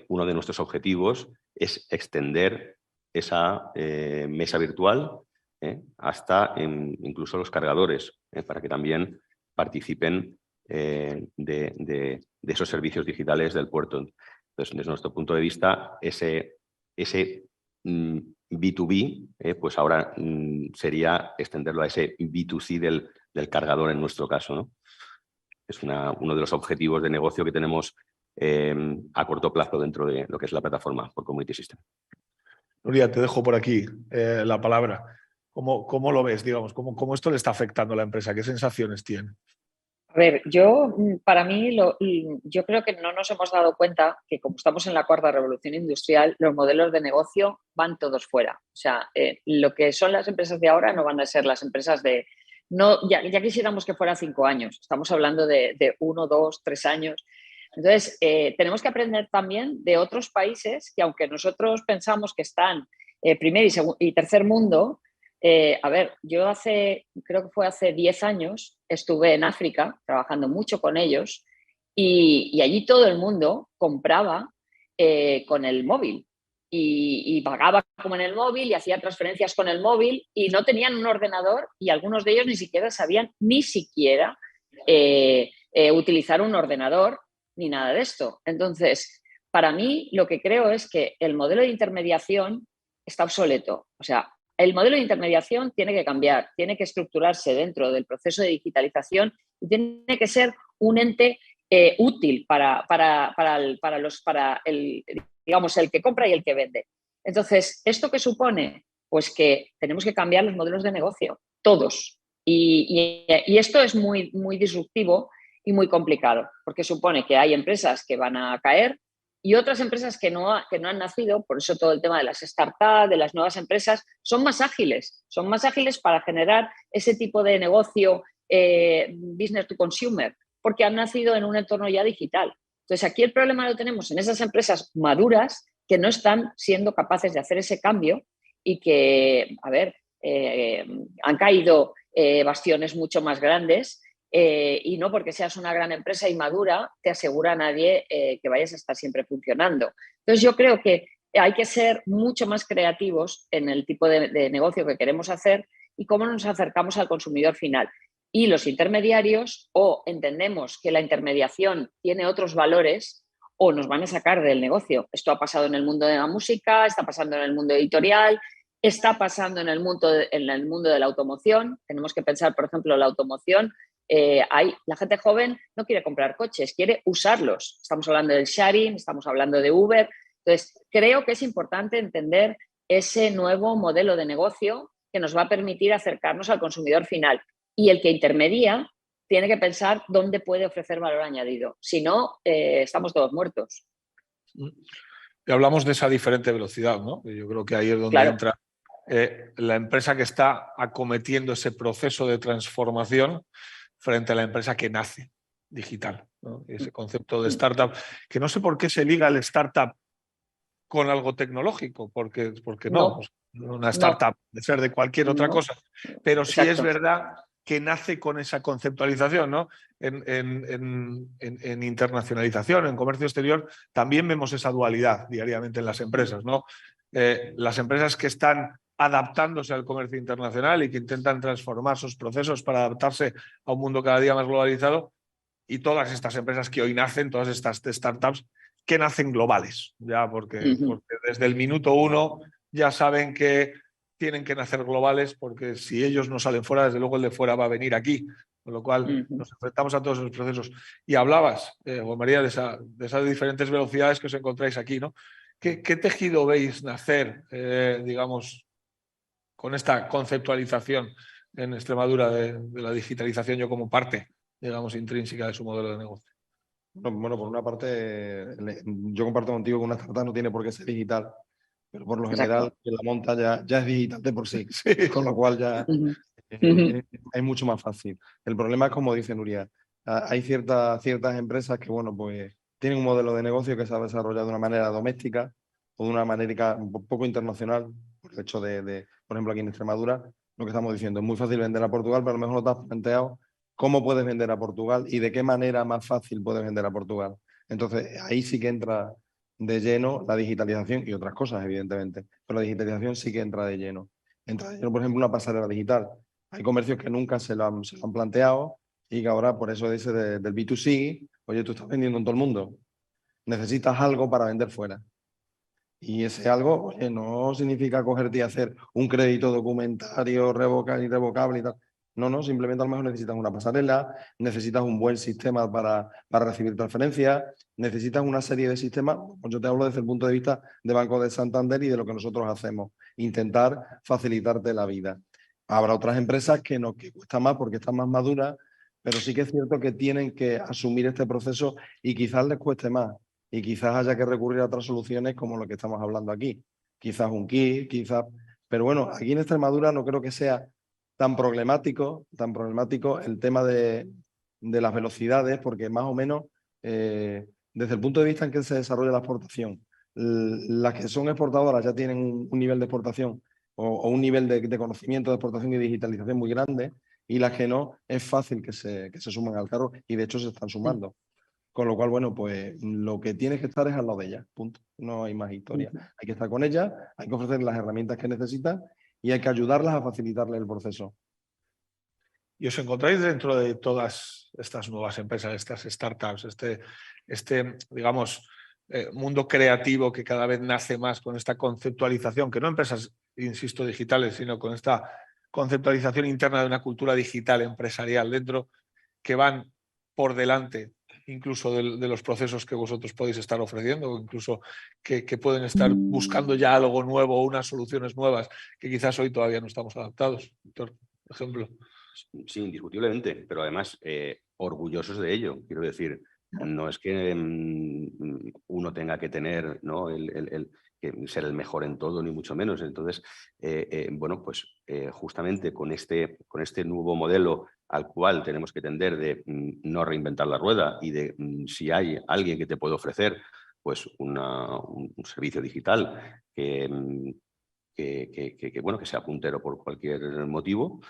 uno de nuestros objetivos es extender esa mesa virtual hasta incluso los cargadores, para que también participen de esos servicios digitales del puerto. Entonces, desde nuestro punto de vista, ese B2B, pues ahora sería extenderlo a ese B2C del cargador en nuestro caso, ¿no? Es uno de los objetivos de negocio que tenemos a corto plazo dentro de lo que es la plataforma por Community System. Nuria, te dejo por aquí la palabra. ¿Cómo lo ves, digamos? ¿Cómo esto le está afectando a la empresa? ¿Qué sensaciones tiene? A ver, para mí, yo creo que no nos hemos dado cuenta que como estamos en la cuarta revolución industrial, los modelos de negocio van todos fuera. O sea, lo que son las empresas de ahora no van a ser las empresas de... No, ya quisiéramos que fuera 5 años, estamos hablando de 1, 2, 3 años. Entonces, tenemos que aprender también de otros países que, aunque nosotros pensamos que están primer y tercer mundo, a ver, yo creo que fue hace 10 años, estuve en África trabajando mucho con ellos y allí todo el mundo compraba con el móvil y pagaba como en el móvil y hacía transferencias con el móvil y no tenían un ordenador y algunos de ellos ni siquiera sabían utilizar un ordenador ni nada de esto. Entonces, para mí lo que creo es que el modelo de intermediación está obsoleto. O sea, el modelo de intermediación tiene que cambiar, tiene que estructurarse dentro del proceso de digitalización y tiene que ser un ente útil para el que compra y el que vende. Entonces, ¿esto qué supone? Pues que tenemos que cambiar los modelos de negocio, todos. Y esto es muy, muy disruptivo y muy complicado, porque supone que hay empresas que van a caer y otras empresas que no han nacido, por eso todo el tema de las startups, de las nuevas empresas, son más ágiles para generar ese tipo de negocio business to consumer, porque han nacido en un entorno ya digital. Entonces, aquí el problema lo tenemos en esas empresas maduras que no están siendo capaces de hacer ese cambio y que, a ver, han caído bastiones mucho más grandes. Y no porque seas una gran empresa y madura te asegura a nadie que vayas a estar siempre funcionando. Entonces yo creo que hay que ser mucho más creativos en el tipo de negocio que queremos hacer y cómo nos acercamos al consumidor final. Y los intermediarios, o entendemos que la intermediación tiene otros valores o nos van a sacar del negocio. Esto ha pasado en el mundo de la música, está pasando en el mundo editorial, está pasando en el mundo de la automoción. Tenemos que pensar, por ejemplo, la automoción. La gente joven no quiere comprar coches, quiere usarlos. Estamos hablando del sharing, estamos hablando de Uber. Entonces, creo que es importante entender ese nuevo modelo de negocio que nos va a permitir acercarnos al consumidor final. Y el que intermedia tiene que pensar dónde puede ofrecer valor añadido. Si no, estamos todos muertos. Y hablamos de esa diferente velocidad, ¿no? Yo creo que ahí es donde entra la empresa que está acometiendo ese proceso de transformación frente a la empresa que nace digital, ¿no? Ese concepto de startup, que no sé por qué se liga el startup con algo tecnológico, porque no. Una startup de ser de cualquier otra cosa, pero sí es verdad que nace con esa conceptualización, ¿no? En internacionalización, en comercio exterior, también vemos esa dualidad diariamente en las empresas, ¿no? Las empresas que están adaptándose al comercio internacional y que intentan transformar sus procesos para adaptarse a un mundo cada día más globalizado, y todas estas empresas que hoy nacen, todas estas startups que nacen globales, ya porque desde el minuto uno ya saben que tienen que nacer globales, porque si ellos no salen fuera, desde luego el de fuera va a venir aquí, con lo cual nos enfrentamos a todos esos procesos. Y hablabas, Juan María, de esas diferentes velocidades que os encontráis aquí, ¿no? ¿Qué tejido veis nacer, digamos, con esta conceptualización en Extremadura de la digitalización, yo como parte, digamos, intrínseca de su modelo de negocio? Bueno, por una parte, yo comparto contigo que una startup no tiene por qué ser digital, pero por lo general que la monta ya es digital de por sí, con lo cual ya es mucho más fácil. El problema es, como dice Nuria, hay ciertas empresas que, bueno, pues tienen un modelo de negocio que se ha desarrollado de una manera doméstica o de una manera un poco internacional, por el hecho de, por ejemplo, aquí en Extremadura, lo que estamos diciendo, es muy fácil vender a Portugal, pero a lo mejor no te has planteado cómo puedes vender a Portugal y de qué manera más fácil puedes vender a Portugal. Entonces, ahí sí que entra de lleno la digitalización y otras cosas, evidentemente, pero la digitalización sí que entra de lleno. Entra de lleno, por ejemplo, una pasarela digital. Hay comercios que nunca se lo han planteado y que ahora, por eso dice del B2C, oye, tú estás vendiendo en todo el mundo, necesitas algo para vender fuera. Y ese algo, oye, no significa cogerte y hacer un crédito documentario irrevocable y tal. No, simplemente a lo mejor necesitas una pasarela, necesitas un buen sistema para recibir transferencias, necesitas una serie de sistemas. Yo te hablo desde el punto de vista de Banco de Santander y de lo que nosotros hacemos, intentar facilitarte la vida. Habrá otras empresas que cuesta más porque están más maduras, pero sí que es cierto que tienen que asumir este proceso y quizás les cueste más y quizás haya que recurrir a otras soluciones como lo que estamos hablando aquí. Quizás un kit, quizás... Pero bueno, aquí en Extremadura no creo que sea tan problemático el tema de las velocidades, porque más o menos desde el punto de vista en que se desarrolla la exportación, las que son exportadoras ya tienen un nivel de exportación o un nivel de conocimiento de exportación y digitalización muy grande, y las que no, es fácil que se sumen al carro, y de hecho se están sumando. Con lo cual, bueno, pues lo que tienes que estar es al lado de ellas, punto. No hay más historia. Hay que estar con ellas, hay que ofrecerles las herramientas que necesitan y hay que ayudarlas a facilitarles el proceso. ¿Y os encontráis dentro de todas estas nuevas empresas, estas startups, digamos, mundo creativo que cada vez nace más con esta conceptualización, que no empresas, insisto, digitales, sino con esta conceptualización interna de una cultura digital empresarial dentro, que van por delante incluso de los procesos que vosotros podéis estar ofreciendo, o incluso que pueden estar buscando ya algo nuevo o unas soluciones nuevas que quizás hoy todavía no estamos adaptados? Víctor, por ejemplo. Sí, indiscutiblemente, pero además orgullosos de ello. Quiero decir, no es que uno tenga que tener, ¿no?, que ser el mejor en todo, ni mucho menos. Entonces, bueno, pues justamente con este nuevo modelo al cual tenemos que tender de no reinventar la rueda y de si hay alguien que te puede ofrecer pues un servicio digital bueno, que sea puntero por cualquier motivo,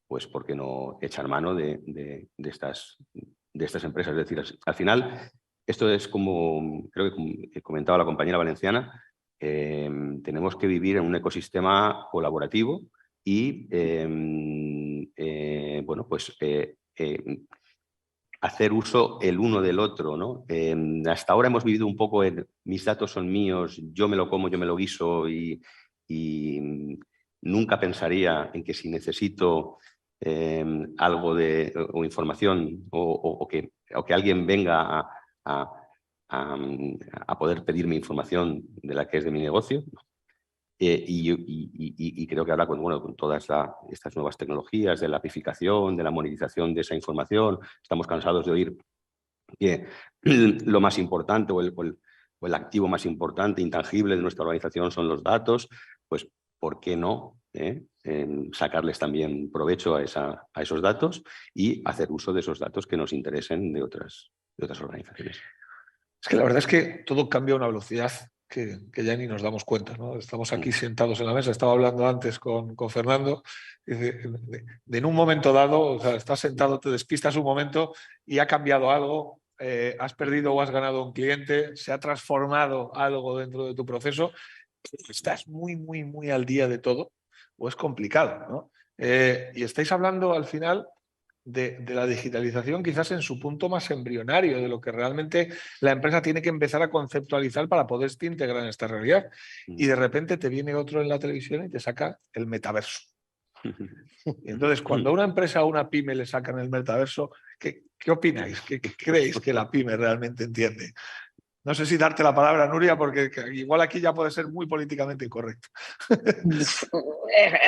pues ¿por qué no echar mano de estas empresas? Es decir, al final, esto es como, creo que como comentaba la compañera valenciana, tenemos que vivir en un ecosistema colaborativo y, bueno, pues hacer uso el uno del otro, ¿no? Hasta ahora hemos vivido un poco en mis datos son míos, yo me lo como, yo me lo guiso y nunca pensaría en que si necesito algo o información o que alguien venga a poder pedirme información de la que es de mi negocio. Y creo que ahora con todas estas nuevas tecnologías de la apificación, de la monetización de esa información, estamos cansados de oír que lo más importante o el activo más importante, intangible de nuestra organización son los datos. Pues ¿por qué no sacarles también provecho a esos datos y hacer uso de esos datos que nos interesen de otras organizaciones? Es que la verdad es que todo cambia a una velocidad que ya ni nos damos cuenta, ¿no? Estamos aquí sentados en la mesa, estaba hablando antes con Fernando, en un momento dado, o sea, estás sentado, te despistas un momento y ha cambiado algo, has perdido o has ganado un cliente, se ha transformado algo dentro de tu proceso, estás muy, muy, muy al día de todo, o es complicado, ¿no? Y estáis hablando al final de la digitalización quizás en su punto más embrionario, de lo que realmente la empresa tiene que empezar a conceptualizar para poderse integrar en esta realidad. Y de repente te viene otro en la televisión y te saca el metaverso. Y entonces, cuando a una empresa o una pyme le sacan el metaverso, ¿qué opináis? ¿Qué creéis que la pyme realmente entiende? No sé si darte la palabra, Nuria, porque igual aquí ya puede ser muy políticamente incorrecto.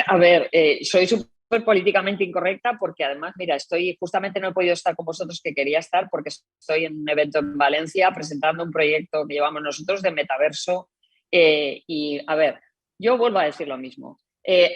A ver, soy súper políticamente incorrecta porque además, mira, justamente no he podido estar con vosotros, que quería estar, porque estoy en un evento en Valencia presentando un proyecto que llevamos nosotros de metaverso. Y a ver, yo vuelvo a decir lo mismo.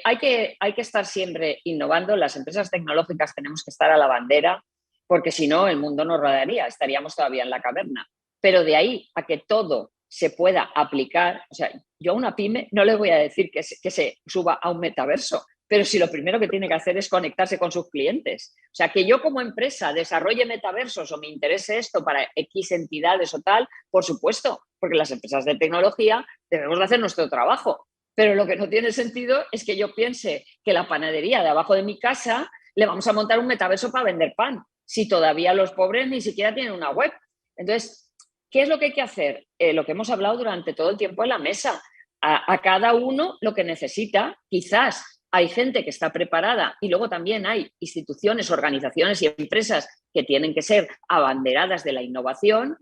Hay que estar siempre innovando. Las empresas tecnológicas tenemos que estar a la bandera, porque si no, el mundo no rodaría, estaríamos todavía en la caverna. Pero de ahí a que todo se pueda aplicar, o sea, yo a una pyme no le voy a decir que se suba a un metaverso, pero si lo primero que tiene que hacer es conectarse con sus clientes. O sea, que yo como empresa desarrolle metaversos o me interese esto para X entidades o tal, por supuesto, porque las empresas de tecnología debemos de hacer nuestro trabajo. Pero lo que no tiene sentido es que yo piense que la panadería de abajo de mi casa le vamos a montar un metaverso para vender pan, si todavía los pobres ni siquiera tienen una web. Entonces, ¿qué es lo que hay que hacer? Lo que hemos hablado durante todo el tiempo en la mesa. A cada uno lo que necesita. Quizás hay gente que está preparada y luego también hay instituciones, organizaciones y empresas que tienen que ser abanderadas de la innovación,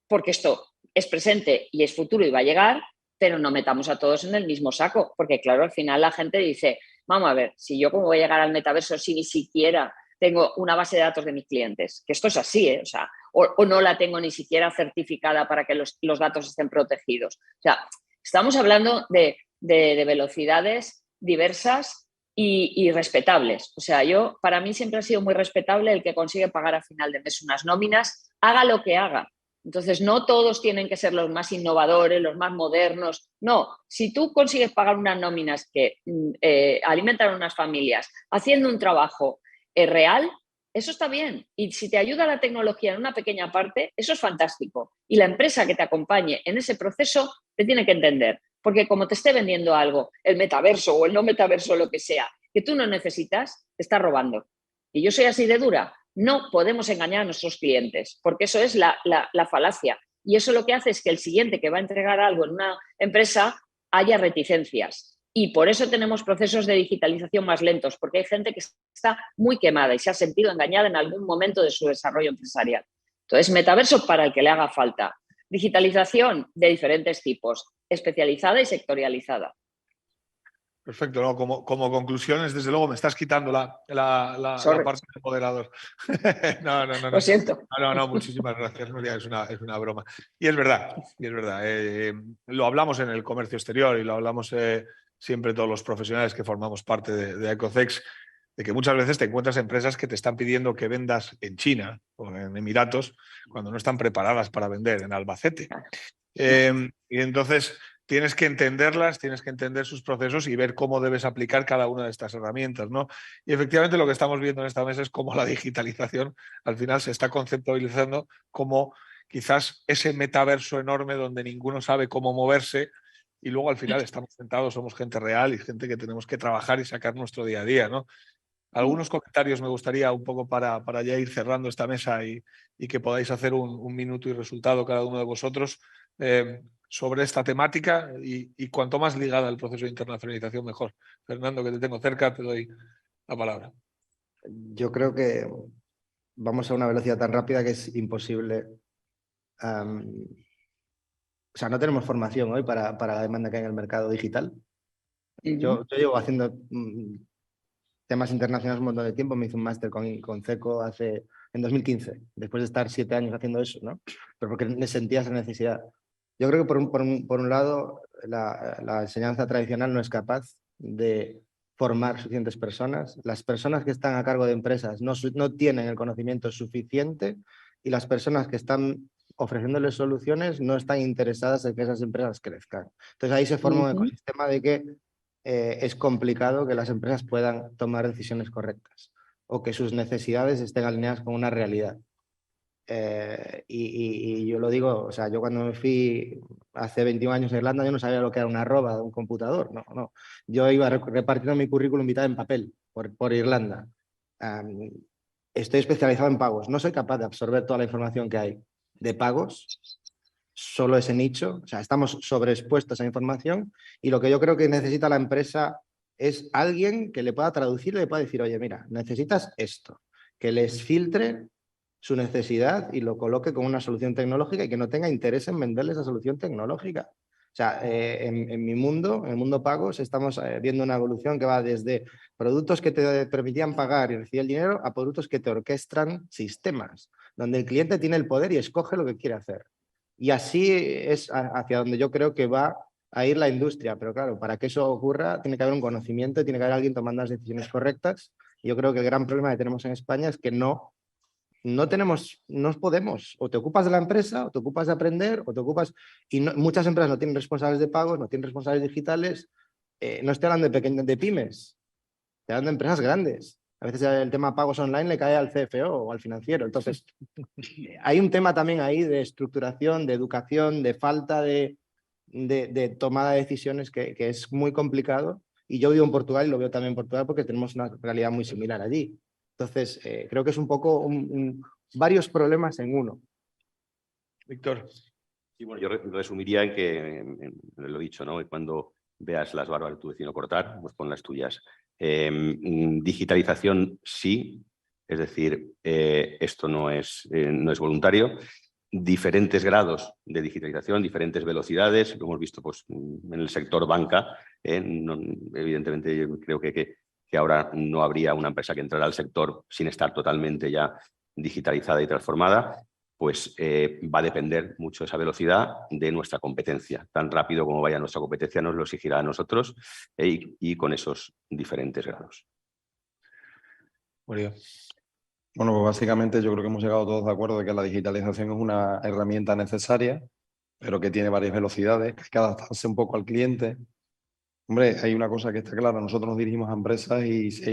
porque esto es presente y es futuro y va a llegar, pero no metamos a todos en el mismo saco, porque claro, al final la gente dice, vamos a ver, si yo cómo voy a llegar al metaverso si ni siquiera tengo una base de datos de mis clientes, que esto es así, ¿eh? O sea, o no la tengo ni siquiera certificada para que los datos estén protegidos. O sea, estamos hablando de velocidades diversas y respetables. O sea, para mí siempre ha sido muy respetable el que consigue pagar a final de mes unas nóminas, haga lo que haga. Entonces, no todos tienen que ser los más innovadores, los más modernos. No, si tú consigues pagar unas nóminas que alimentan a unas familias haciendo un trabajo real, eso está bien. Y si te ayuda la tecnología en una pequeña parte, eso es fantástico. Y la empresa que te acompañe en ese proceso te tiene que entender. Porque como te esté vendiendo algo, el metaverso o el no metaverso, lo que sea, que tú no necesitas, te está robando. Y yo soy así de dura. No podemos engañar a nuestros clientes, porque eso es la falacia. Y eso lo que hace es que el siguiente que va a entregar algo en una empresa haya reticencias. Y por eso tenemos procesos de digitalización más lentos, porque hay gente que está muy quemada y se ha sentido engañada en algún momento de su desarrollo empresarial. Entonces, metaverso para el que le haga falta. Digitalización de diferentes tipos, especializada y sectorializada. Perfecto, ¿no? Como conclusiones, desde luego me estás quitando la parte de moderador. No. Lo siento. No, muchísimas gracias, Nuria, es una broma. Y es verdad. Lo hablamos en el comercio exterior y lo hablamos siempre todos los profesionales que formamos parte de Ecocex, de que muchas veces te encuentras empresas que te están pidiendo que vendas en China o en Emiratos cuando no están preparadas para vender en Albacete. Y entonces tienes que entenderlas, tienes que entender sus procesos y ver cómo debes aplicar cada una de estas herramientas, ¿no? Y efectivamente lo que estamos viendo en esta mesa es cómo la digitalización al final se está conceptualizando como quizás ese metaverso enorme donde ninguno sabe cómo moverse y luego al final estamos sentados, somos gente real y gente que tenemos que trabajar y sacar nuestro día a día, ¿no? Algunos comentarios me gustaría un poco para ya ir cerrando esta mesa y que podáis hacer un minuto y resultado cada uno de vosotros sobre esta temática y cuanto más ligada al proceso de internacionalización mejor. Fernando, que te tengo cerca, te doy la palabra. Yo creo que vamos a una velocidad tan rápida que es imposible. O sea, no tenemos formación hoy para la demanda que hay en el mercado digital. Yo llevo haciendo temas internacionales un montón de tiempo, me hice un máster con CECO en 2015, después de estar 7 años haciendo eso, ¿no? Pero porque sentía esa necesidad. Yo creo que por un lado la enseñanza tradicional no es capaz de formar suficientes personas. Las personas que están a cargo de empresas no tienen el conocimiento suficiente y las personas que están ofreciéndoles soluciones no están interesadas en que esas empresas crezcan. Entonces ahí se forma un ecosistema de que es complicado que las empresas puedan tomar decisiones correctas o que sus necesidades estén alineadas con una realidad. Y yo lo digo, o sea, yo cuando me fui hace 21 años a Irlanda, yo no sabía lo que era una arroba de un computador, no. Yo iba repartiendo mi currículum vitae en papel por Irlanda. Estoy especializado en pagos, no soy capaz de absorber toda la información que hay de pagos, solo ese nicho, o sea, estamos sobreexpuestos a información y lo que yo creo que necesita la empresa es alguien que le pueda traducir y le pueda decir, oye, mira, necesitas esto, que les filtre su necesidad y lo coloque con una solución tecnológica y que no tenga interés en venderle esa solución tecnológica. O sea, en mi mundo, en el mundo pagos, estamos viendo una evolución que va desde productos que te permitían pagar y recibir el dinero a productos que te orquestan sistemas, donde el cliente tiene el poder y escoge lo que quiere hacer. Y así es hacia donde yo creo que va a ir la industria. Pero claro, para que eso ocurra tiene que haber un conocimiento, tiene que haber alguien tomando las decisiones correctas. Y yo creo que el gran problema que tenemos en España es que no podemos. O te ocupas de la empresa, o te ocupas de aprender, o te ocupas... Y muchas empresas no tienen responsables de pagos, no tienen responsables digitales. No estoy hablando de pymes, estoy hablando de empresas grandes. A veces el tema pagos online le cae al CFO o al financiero. Entonces, hay un tema también ahí de estructuración, de educación, de falta de tomada de decisiones que es muy complicado. Y yo vivo en Portugal y lo veo también en Portugal porque tenemos una realidad muy similar allí. Entonces, creo que es un poco varios problemas en uno. Víctor. Sí, bueno, yo resumiría en que, lo he dicho, ¿no? Cuando veas las barbas de tu vecino cortar, pues pon las tuyas. Digitalización sí, es decir, esto no es voluntario. Diferentes grados de digitalización, diferentes velocidades, lo hemos visto pues, en el sector banca. Evidentemente, yo creo que que ahora no habría una empresa que entrara al sector sin estar totalmente ya digitalizada y transformada, pues va a depender mucho esa velocidad de nuestra competencia. Tan rápido como vaya nuestra competencia nos lo exigirá a nosotros y con esos diferentes grados. Muy bien. Bueno, pues básicamente yo creo que hemos llegado todos de acuerdo de que la digitalización es una herramienta necesaria, pero que tiene varias velocidades, que hay que adaptarse un poco al cliente. Hombre, hay una cosa que está clara, nosotros nos dirigimos a empresas y si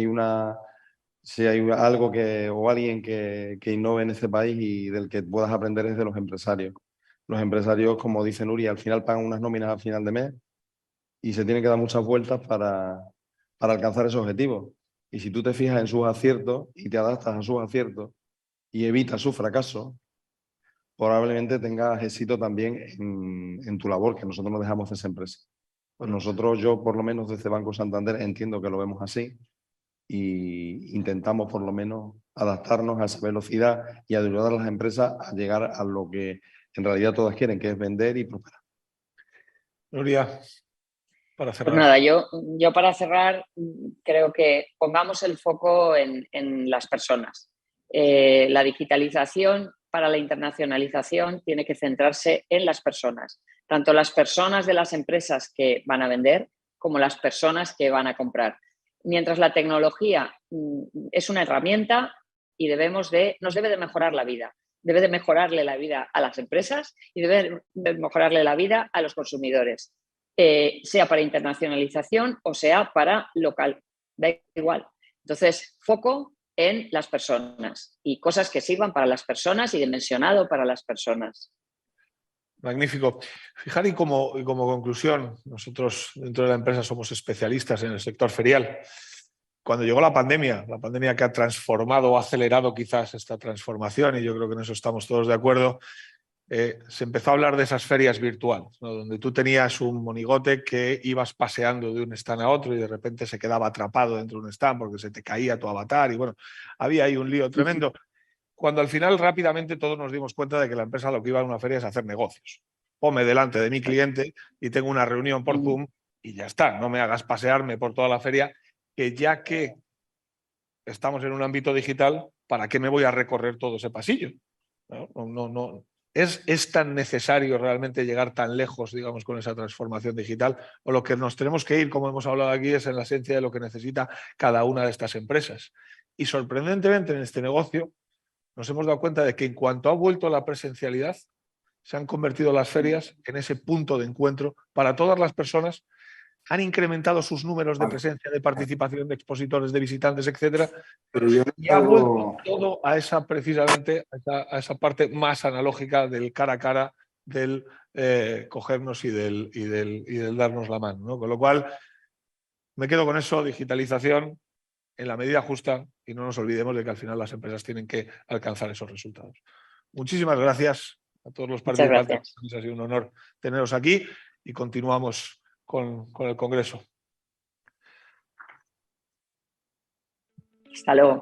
hay algo o alguien que innove en este país y del que puedas aprender es de los empresarios. Los empresarios, como dice Nuria, al final pagan unas nóminas al final de mes y se tienen que dar muchas vueltas para alcanzar esos objetivos. Y si tú te fijas en sus aciertos y te adaptas a sus aciertos y evitas su fracaso, probablemente tengas éxito también en tu labor, que nosotros no dejamos de esa empresa. Pues nosotros, yo por lo menos desde Banco Santander entiendo que lo vemos así y intentamos por lo menos adaptarnos a esa velocidad y ayudar a las empresas a llegar a lo que en realidad todas quieren, que es vender y prosperar. Nuria, para cerrar. Pues nada, yo para cerrar creo que pongamos el foco en las personas. La digitalización para la internacionalización tiene que centrarse en las personas, tanto las personas de las empresas que van a vender como las personas que van a comprar. Mientras la tecnología es una herramienta y nos debe de mejorar la vida. Debe de mejorarle la vida a las empresas y debe de mejorarle la vida a los consumidores. Sea para internacionalización o sea para local, da igual. Entonces, foco en las personas y cosas que sirvan para las personas y dimensionado para las personas. Magnífico. Fijar y como conclusión, nosotros dentro de la empresa somos especialistas en el sector ferial. Cuando llegó la pandemia que ha transformado o acelerado quizás esta transformación, y yo creo que en eso estamos todos de acuerdo, se empezó a hablar de esas ferias virtuales, ¿no? Donde tú tenías un monigote que ibas paseando de un stand a otro y de repente se quedaba atrapado dentro de un stand porque se te caía tu avatar y bueno, había ahí un lío tremendo. Cuando al final rápidamente todos nos dimos cuenta de que la empresa lo que iba a una feria es hacer negocios. Ponme delante de mi cliente y tengo una reunión por Zoom y ya está, no me hagas pasearme por toda la feria, que ya que estamos en un ámbito digital, ¿para qué me voy a recorrer todo ese pasillo? No. ¿Es tan necesario realmente llegar tan lejos, digamos, con esa transformación digital? O lo que nos tenemos que ir, como hemos hablado aquí, es en la esencia de lo que necesita cada una de estas empresas. Y sorprendentemente en este negocio nos hemos dado cuenta de que en cuanto ha vuelto la presencialidad, se han convertido las ferias en ese punto de encuentro para todas las personas. Han incrementado sus números de presencia, de participación, de expositores, de visitantes, etcétera. Y ha vuelto todo a precisamente a esa parte más analógica del cara a cara, del cogernos y del darnos la mano, ¿no? Con lo cual, me quedo con eso, digitalización en la medida justa y no nos olvidemos de que al final las empresas tienen que alcanzar esos resultados. Muchísimas gracias a todos los participantes. Ha sido un honor teneros aquí y continuamos con el Congreso. Hasta luego.